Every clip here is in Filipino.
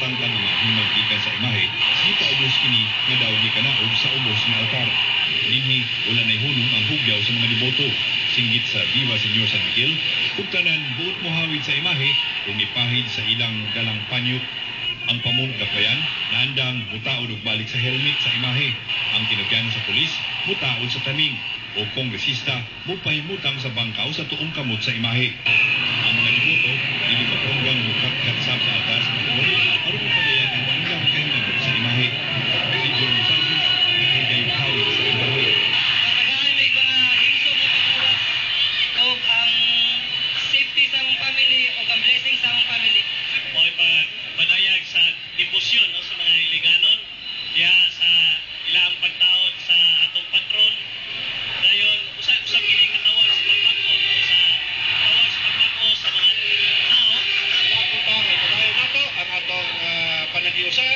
samtang ang mahimang gikan sa imahe, si paubos kini nga daw gikanaog sa ubos nga altar. Dinhi wala nay hunong ang hugyaw sa mga deboto. Singgit sa Diva Señor San Miguel, ug tanan buot mohawid sa imahe kung ipahid sa ilang dalang panyo. Ang pamungdapayan, naandang mutaod og balik sa helmet sa imahe. Ang kinugyan sa pulis, mutaod sa taming. O kongresista, mupahimutang sa bangkaw sa tuong kamot sa imahe. Ang mga deboto, hindi patunggang mukatkatsap sa atas ng tuon, aron mapadayakan hanggang kahinabot sa imahe. Si John Santos, nakagayong hawid sa imahe. May mga hinsog na pagkulat o ang safety sa mong family o ang blessing sa mong family. O padayag sa debosyon no, sa mga iliganon diha sa ilang pagtaod sa atong patron. Dayon usab kini katawag sa pagpako no, sa tawag sa pagpako sa mga tao. Napunta ay padayon nato ang atong panaghiusa,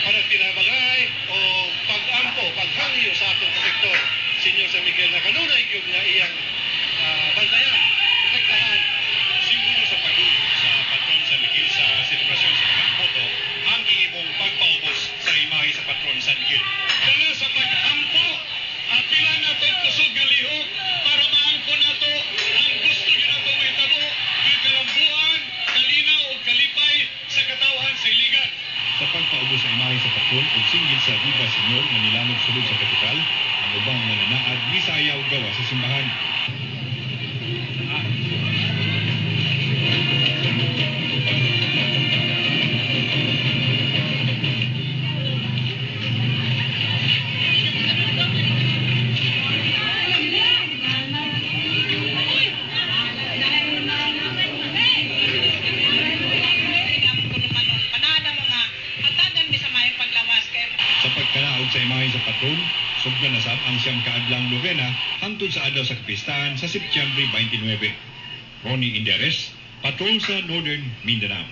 panagtinabagay o pag-ampo, paghangyo sa atong protector, Senyor San Miguel na kanunay gyud nga iyang bantayan, protektahan. Simbolo sa pagod sa patron San Miguel sa selebrasyon sa pagboto ang iibong pagpaubos sa imahe sa patron San Miguel. Dala sa pag-ampo, apila nato kusog nga lihok para maangko nato ang gusto gyud nato mahitabo, yung kalambuan, kalinaw ug kalipay sa katawhan sa iligan. Sa pagpaubos sa imahe sa patron ug singgit sa Diva Señor nga nilamog sulod sa kapital, ang ubang mananaad misayaw gawa sa simbahan. Sa pagkanaog sa imahe sa patron, sugdan na sab ang siyang kaadlang novena hangtod sa adlaw sa kapistahan sa Setyembre 29. Ronnie Indiares, patron sa Northern Mindanao.